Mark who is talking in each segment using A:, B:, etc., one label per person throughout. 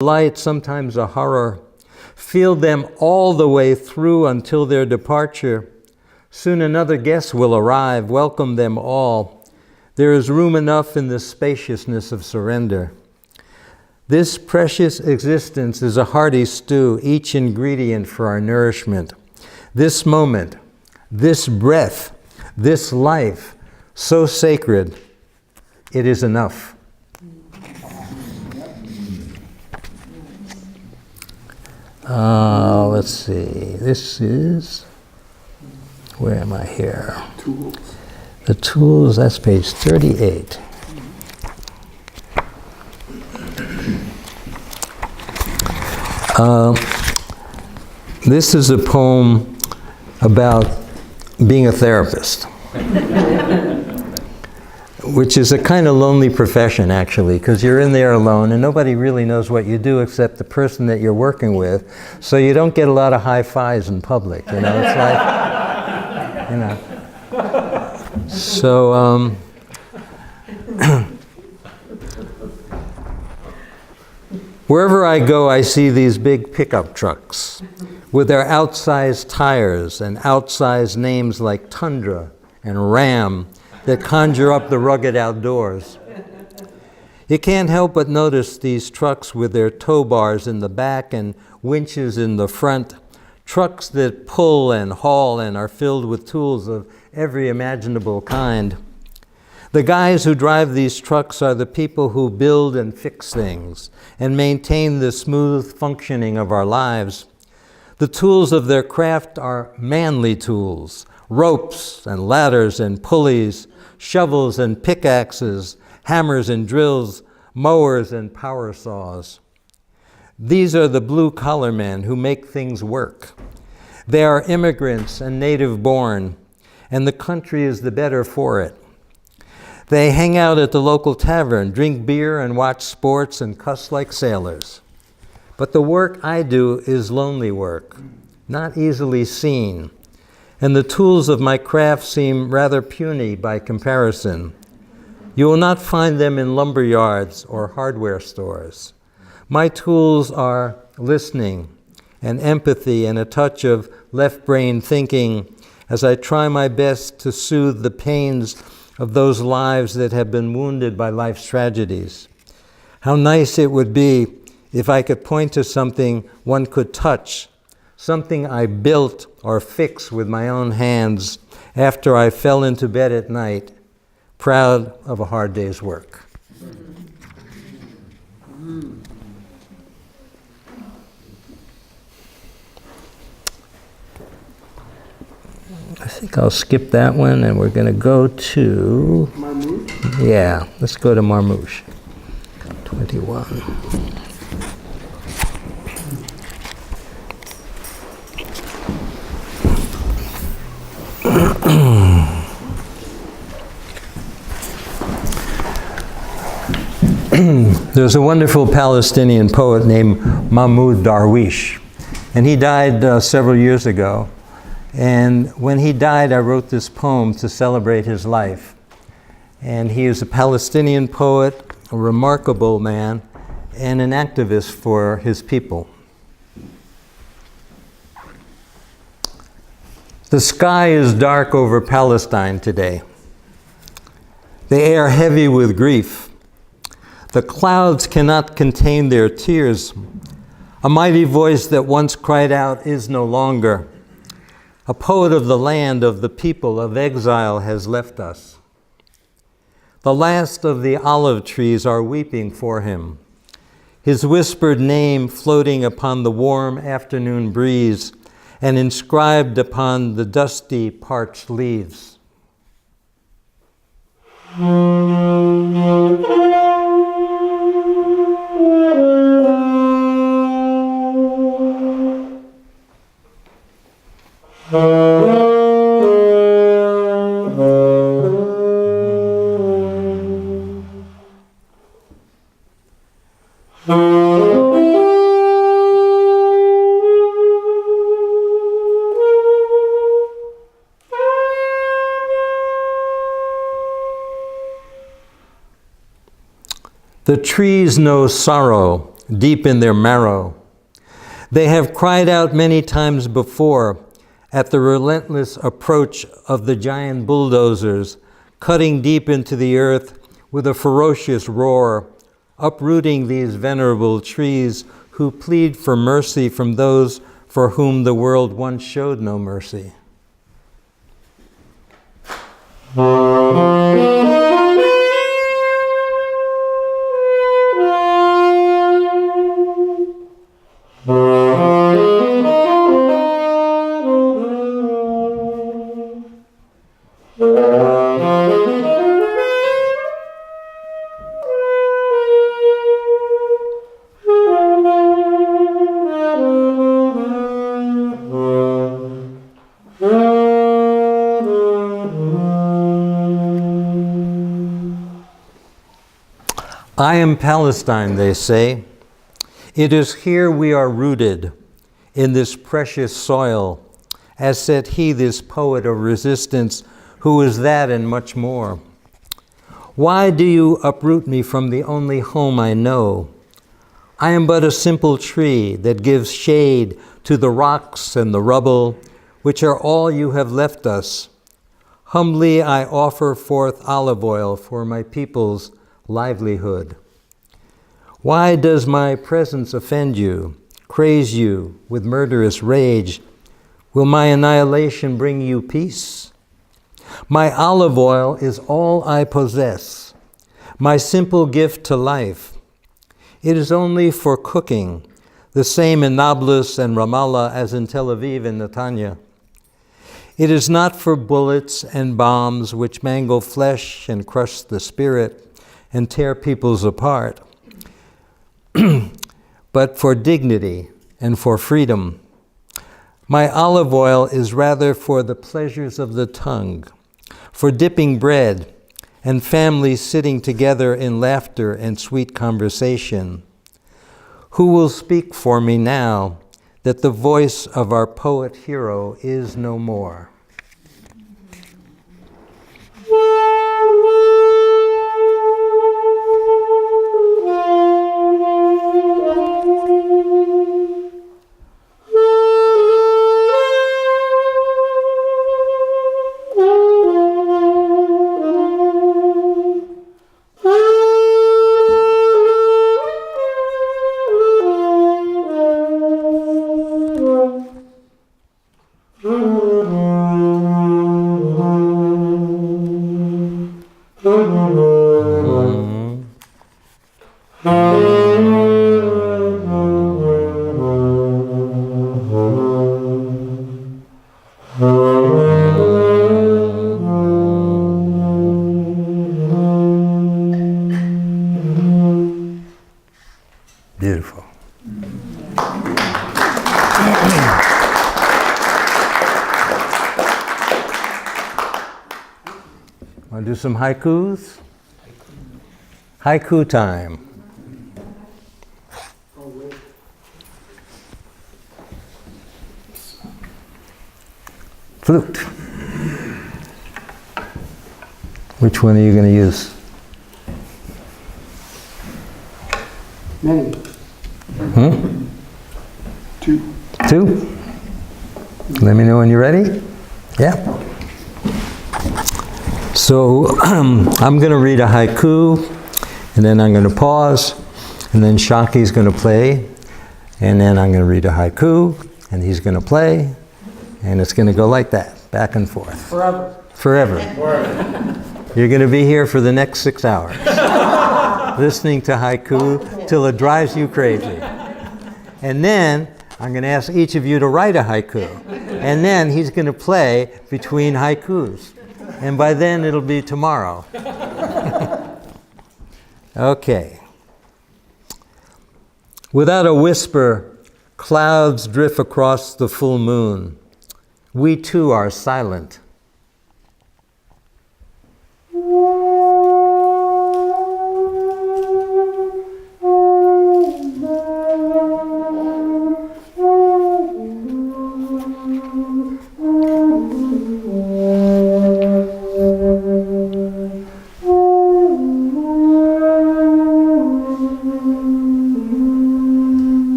A: Light, sometimes a horror. Feel them all the way through until their departure. Soon another guest will arrive. Welcome them all. There is room enough in the spaciousness of surrender. This precious existence is a hearty stew, each ingredient for our nourishment. This moment, this breath, this life, so sacred, it is enough. Let's see, this is, where am I here?
B: Tools.
A: The Tools, that's page 38. This is a poem about being a therapist, which is a kind of lonely profession, actually, because you're in there alone and nobody really knows what you do except the person that you're working with, so you don't get a lot of high fives in public, you know, it's like, you know. So, wherever I go, I see these big pickup trucks with their outsized tires and outsized names like Tundra and Ram that conjure up the rugged outdoors. You can't help but notice these trucks with their tow bars in the back and winches in the front, trucks that pull and haul and are filled with tools of every imaginable kind. The guys who drive these trucks are the people who build and fix things and maintain the smooth functioning of our lives. The tools of their craft are manly tools, ropes and ladders and pulleys, shovels and pickaxes, hammers and drills, mowers and power saws. These are the blue-collar men who make things work. They are immigrants and native-born, and the country is the better for it. They hang out at the local tavern, drink beer and watch sports and cuss like sailors. But the work I do is lonely work, not easily seen, and the tools of my craft seem rather puny by comparison. You will not find them in lumber yards or hardware stores. My tools are listening and empathy and a touch of left-brain thinking as I try my best to soothe the pains of those lives that have been wounded by life's tragedies. How nice it would be if I could point to something one could touch, something I built or fixed with my own hands after I fell into bed at night, proud of a hard day's work. I think I'll skip that one and we're going to go to...
B: Marmouche?
A: Yeah, let's go to Marmouche. 21. There's a wonderful Palestinian poet named Mahmoud Darwish, and he died several years ago. And when he died, I wrote this poem to celebrate his life. And he is a Palestinian poet, a remarkable man, and an activist for his people. The sky is dark over Palestine today. The air heavy with grief. The clouds cannot contain their tears. A mighty voice that once cried out is no longer. A poet of the land, of the people, of exile has left us. The last of the olive trees are weeping for him. His whispered name floating upon the warm afternoon breeze and inscribed upon the dusty, parched leaves. The trees know sorrow deep in their marrow. They have cried out many times before at the relentless approach of the giant bulldozers, cutting deep into the earth with a ferocious roar, uprooting these venerable trees who plead for mercy from those for whom the world once showed no mercy. I am Palestine, they say. It is here we are rooted, in this precious soil, as said he, this poet of resistance, who is that and much more. Why do you uproot me from the only home I know? I am but a simple tree that gives shade to the rocks and the rubble, which are all you have left us. Humbly I offer forth olive oil for my people's livelihood. Why does my presence offend you, craze you with murderous rage? Will my annihilation bring you peace? My olive oil is all I possess, my simple gift to life. It is only for cooking, the same in Nablus and Ramallah as in Tel Aviv and Netanya. It is not for bullets and bombs which mangle flesh and crush the spirit and tear peoples apart, but for dignity and for freedom. My olive oil is rather for the pleasures of the tongue, for dipping bread and families sitting together in laughter and sweet conversation. Who will speak for me now that the voice of our poet hero is no more? Beautiful. Want to do some haikus? Haiku time. Flute. Which one are you going to use?
B: Many. Two.
A: Two? Let me know when you're ready. Yeah. So I'm going to read a haiku, and then I'm going to pause, and then Schwakkie's going to play, and then I'm going to read a haiku, and he's going to play, and it's going to go like that, back and forth.
B: Forever.
A: Forever. You're going to be here for the next 6 hours, listening to haiku till it drives you crazy. And then I'm going to ask each of you to write a haiku, and then he's going to play between haikus. And by then it'll be tomorrow. Okay. Without a whisper, clouds drift across the full moon. We too are silent.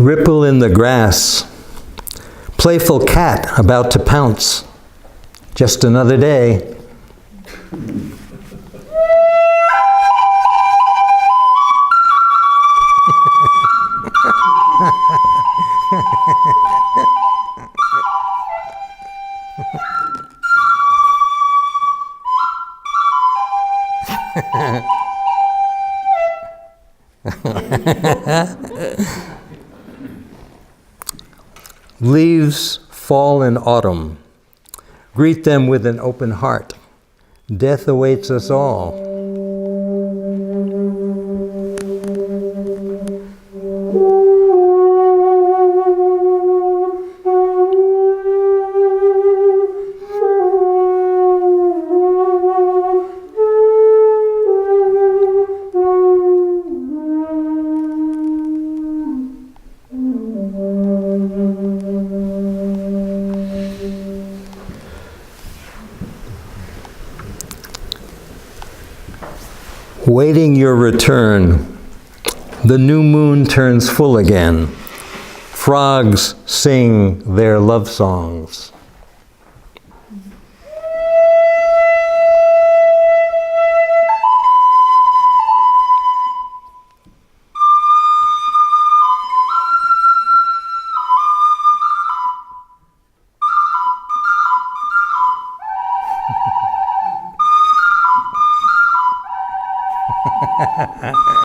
A: Ripple in the grass. Playful cat about to pounce. Just another day. Leaves fall in autumn. Greet them with an open heart. Death awaits us all. Waiting your return, the new moon turns full again. Frogs sing their love songs.